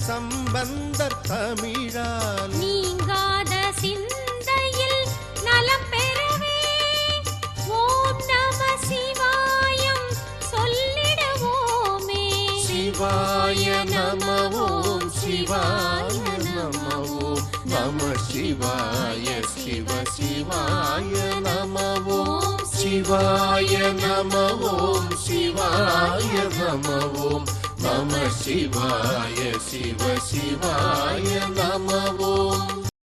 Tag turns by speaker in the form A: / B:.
A: சம்பந்தர் தமிழால்
B: நீங்காத சிந்தையில் நலம் பெறவே ஓம் நம சிவாயம் சொல்லிடுவோமே.
A: சிவாய நம ஓம் சிவாய நம ஓம் நம சிவாய சிவ சிவாய நம ஓம் சிவாய நம ஓம் சிவாய நம ஓம் நம சிவாய சிவ சிவாய நம